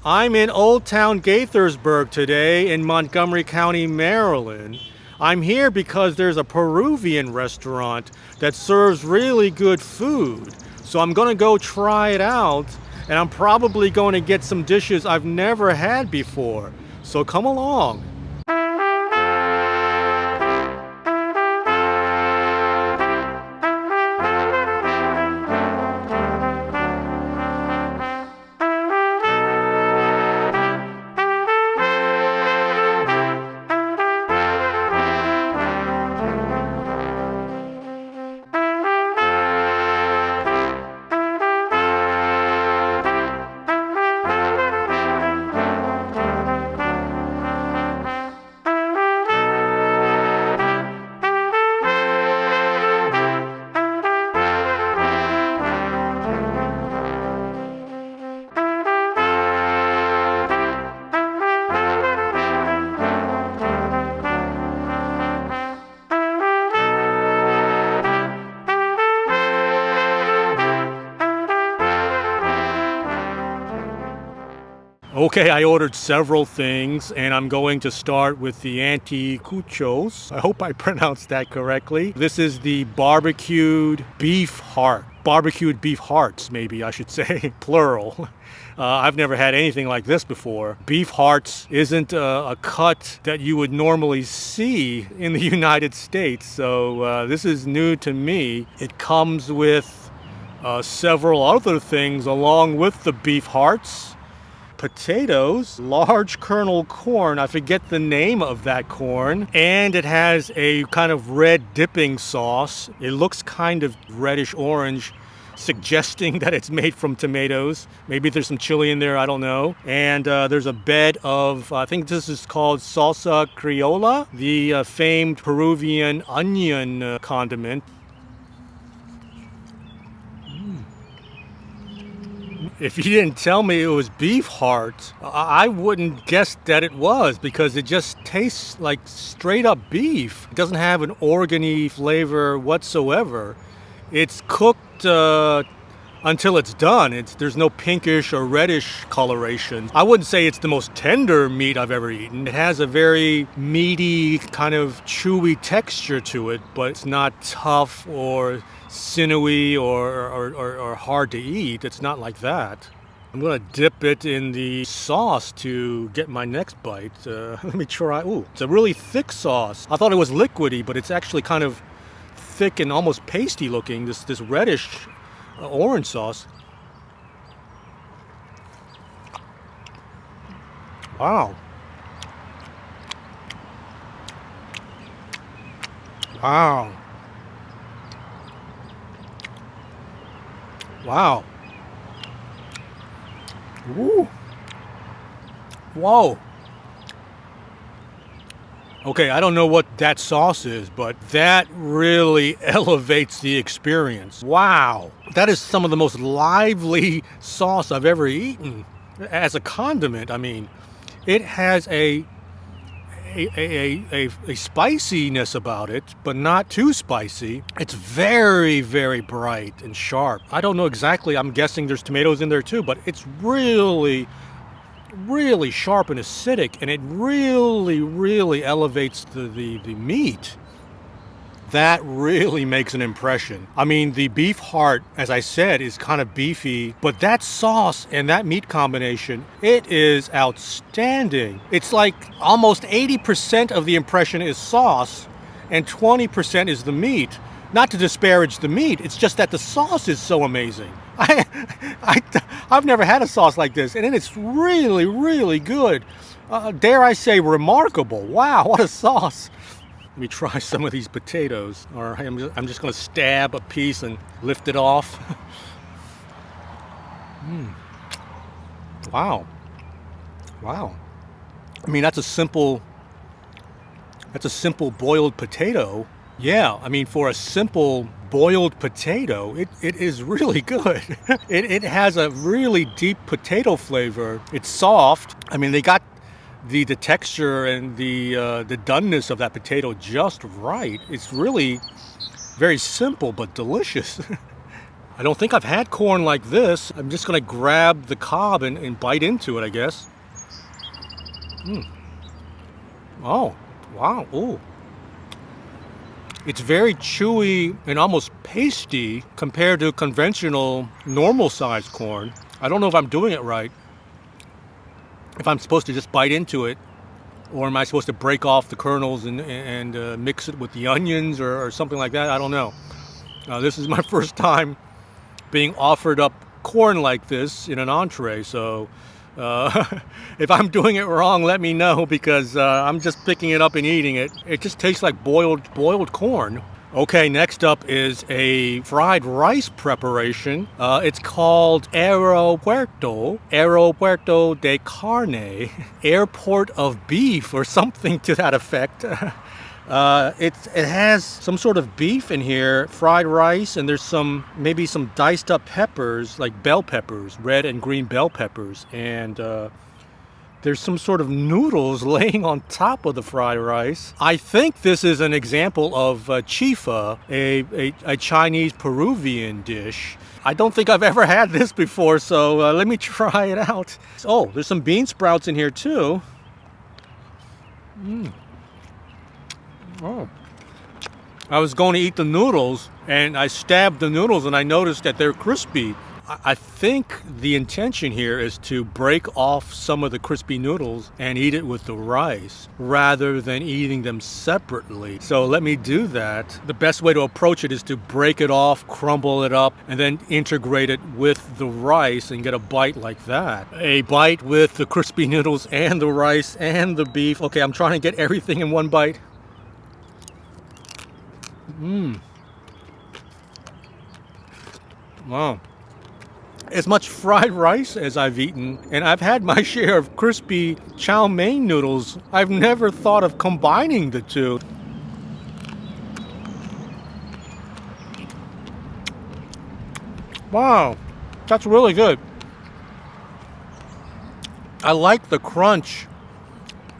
I'm in Old Town Gaithersburg today in Montgomery County, Maryland. I'm here because there's a Peruvian restaurant that serves really good food. So I'm gonna go try it out, and I'm probably going to get some dishes I've never had before. So come along. Okay, I ordered several things, and I'm going to start with the anticuchos. I hope I pronounced that correctly. This is the barbecued beef heart. Barbecued beef hearts, maybe I should say, plural. I've never had anything like this before. Beef hearts isn't a cut that you would normally see in the United States, so this is new to me. It comes with several other things along with the beef hearts. Potatoes, large kernel corn, I forget the name of that corn, and it has a kind of red dipping sauce. It looks kind of reddish orange, suggesting that it's made from tomatoes. Maybe there's some chili in there, I don't know. And there's a bed of, I think this is called salsa criolla, the famed Peruvian onion condiment. If you didn't tell me it was beef heart, I wouldn't guess that it was, because it just tastes like straight up beef. It doesn't have an organy flavor whatsoever. It's cooked until it's done. There's no pinkish or reddish coloration. I wouldn't say it's the most tender meat I've ever eaten. It has a very meaty, kind of chewy texture to it, but it's not tough or sinewy or hard to eat. It's not like that. I'm gonna dip it in the sauce to get my next bite. Let me try. Ooh, it's a really thick sauce. I thought it was liquidy, but it's actually kind of thick and almost pasty looking. This reddish orange sauce. Wow. Wow. Wow. Woo. Whoa. Okay, I don't know what that sauce is, but that really elevates the experience. Wow. That is some of the most lively sauce I've ever eaten. As a condiment, I mean, it has a spiciness about it, but not too spicy. It's very, very bright and sharp. I don't know exactly, I'm guessing there's tomatoes in there too, but it's really, really sharp and acidic, and it really, really elevates the meat. That really makes an impression. I mean, the beef heart, as I said, is kind of beefy, but that sauce and that meat combination, it is outstanding. It's like almost 80% of the impression is sauce and 20% is the meat. Not to disparage the meat, it's just that the sauce is so amazing. I've never had a sauce like this, and it's really, really good. Dare I say remarkable. Wow, what a sauce. Let me try some of these potatoes. All right, I'm just going to stab a piece and lift it off. Wow. Wow. I mean, that's a simple boiled potato. Yeah, I mean, for a simple boiled potato, it is really good. It has a really deep potato flavor. It's soft. I mean, they got the texture and the doneness of that potato just right. It's really very simple but delicious. I don't think I've had corn like this. I'm just gonna grab the cob and bite into it, I guess. Oh, wow, ooh. It's very chewy and almost pasty compared to conventional, normal-sized corn. I don't know if I'm doing it right. If I'm supposed to just bite into it, or am I supposed to break off the kernels and mix it with the onions or something like that? I don't know. This is my first time being offered up corn like this in an entree, so if I'm doing it wrong, let me know, because I'm just picking it up and eating it. It just tastes like boiled corn. Okay, next up is a fried rice preparation. It's called Aeropuerto de Carne, airport of beef, or something to that effect. It has some sort of beef in here, fried rice, and there's maybe some diced up peppers, like bell peppers, red and green bell peppers, and there's some sort of noodles laying on top of the fried rice. I think this is an example of chifa, a Chinese-Peruvian dish. I don't think I've ever had this before, so let me try it out. Oh, there's some bean sprouts in here too. Oh. I was going to eat the noodles, and I stabbed the noodles, and I noticed that they're crispy. I think the intention here is to break off some of the crispy noodles and eat it with the rice, rather than eating them separately. So let me do that. The best way to approach it is to break it off, crumble it up, and then integrate it with the rice and get a bite like that. A bite with the crispy noodles and the rice and the beef. Okay, I'm trying to get everything in one bite. Wow. As much fried rice as I've eaten, and I've had my share of crispy chow mein noodles, I've never thought of combining the two. Wow, that's really good. I like the crunch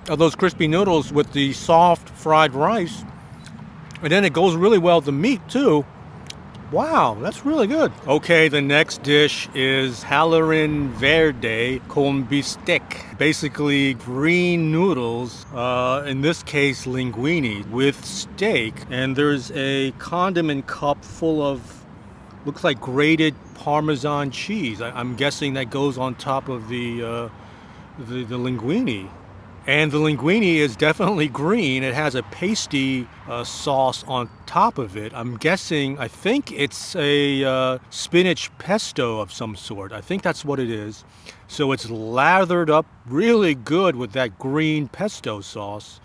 of those crispy noodles with the soft fried rice, and then it goes really well with the meat too. Wow, that's really good. Okay, the next dish is Hallerin Verde con bistec. Basically green noodles, in this case linguine, with steak. And there's a condiment cup full of, looks like grated Parmesan cheese. I'm guessing that goes on top of the linguine. And the linguine is definitely green. It has a pasty sauce on top of it. I'm guessing, I think it's a spinach pesto of some sort. I think that's what it is. So it's lathered up really good with that green pesto sauce.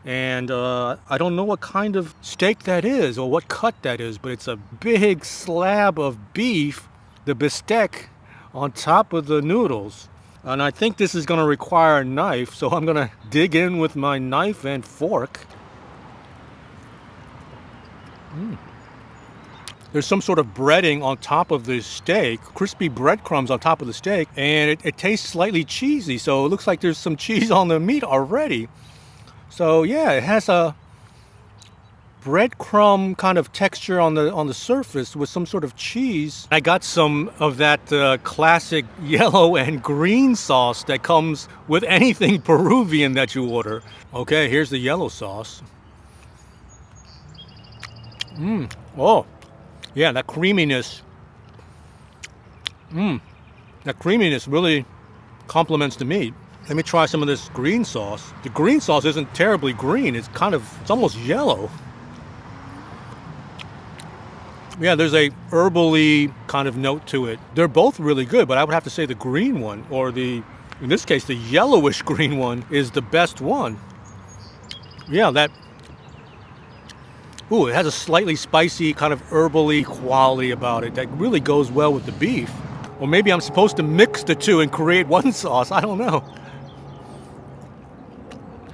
And I don't know what kind of steak that is or what cut that is, but it's a big slab of beef, the bistec, on top of the noodles. And I think this is going to require a knife, so I'm going to dig in with my knife and fork. There's some sort of breading on top of the steak, crispy breadcrumbs on top of the steak, and it tastes slightly cheesy, so it looks like there's some cheese on the meat already. So yeah, it has a breadcrumb kind of texture on the surface with some sort of cheese. I got some of that classic yellow and green sauce that comes with anything Peruvian that you order. Okay, here's the yellow sauce. Oh, yeah, that creaminess. That creaminess really complements the meat. Let me try some of this green sauce. The green sauce isn't terribly green. It's almost yellow. Yeah, there's a herbally kind of note to it. They're both really good, but I would have to say the green one, or in this case, the yellowish green one, is the best one. Yeah, it has a slightly spicy, kind of herbally quality about it that really goes well with the beef. Or maybe I'm supposed to mix the two and create one sauce. I don't know.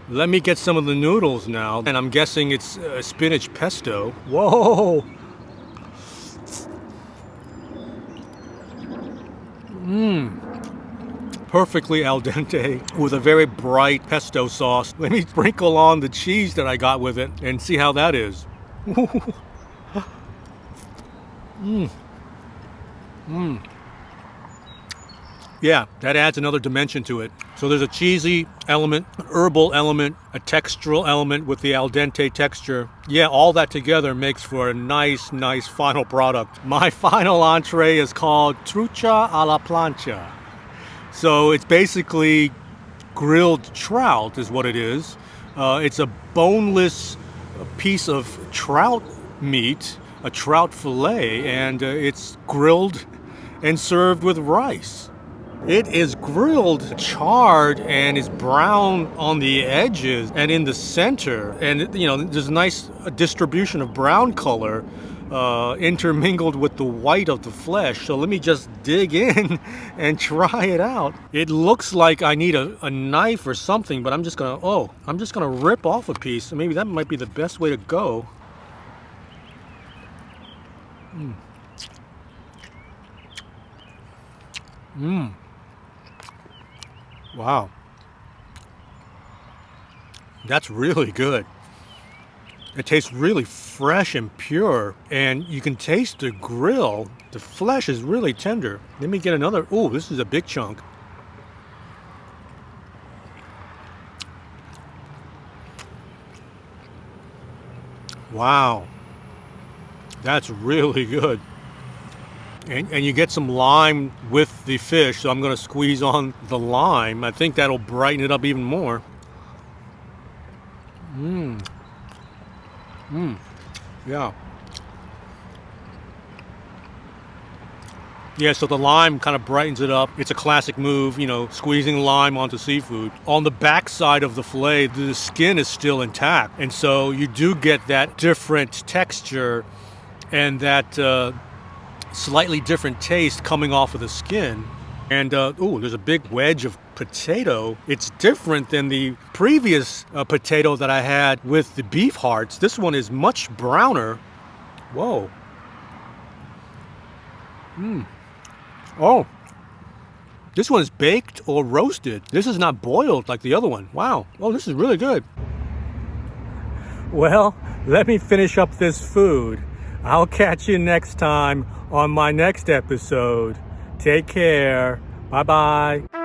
Let me get some of the noodles now, and I'm guessing it's spinach pesto. Whoa! Perfectly al dente with a very bright pesto sauce. Let me sprinkle on the cheese that I got with it and see how that is. Yeah, that adds another dimension to it. So there's a cheesy element, an herbal element, a textural element with the al dente texture. Yeah, all that together makes for a nice, nice final product. My final entree is called trucha a la plancha. So it's basically grilled trout is what it is. It's a boneless piece of trout meat, a trout fillet, and it's grilled and served with rice. It is grilled, charred, and is brown on the edges and in the center. And, you know, there's a nice distribution of brown color intermingled with the white of the flesh. So let me just dig in and try it out. It looks like I need a knife or something, but I'm just gonna rip off a piece. Maybe that might be the best way to go. Wow. That's really good. It tastes really fresh and pure, and you can taste the grill. The flesh is really tender. Let me get another. Oh, this is a big chunk. Wow. That's really good. And you get some lime with the fish, so I'm going to squeeze on the lime. I think that'll brighten it up even more. Yeah. Yeah, so the lime kind of brightens it up. It's a classic move, you know, squeezing lime onto seafood. On the back side of the fillet, the skin is still intact. And so you do get that different texture and that slightly different taste coming off of the skin. And there's a big wedge of potato. It's different than the previous potato that I had with the beef hearts. This one is much browner. Whoa. Oh, this one is baked or roasted. This is not boiled like the other one. Wow. Oh, this is really good. Well, let me finish up this food. I'll catch you next time on my next episode. Take care. Bye-bye.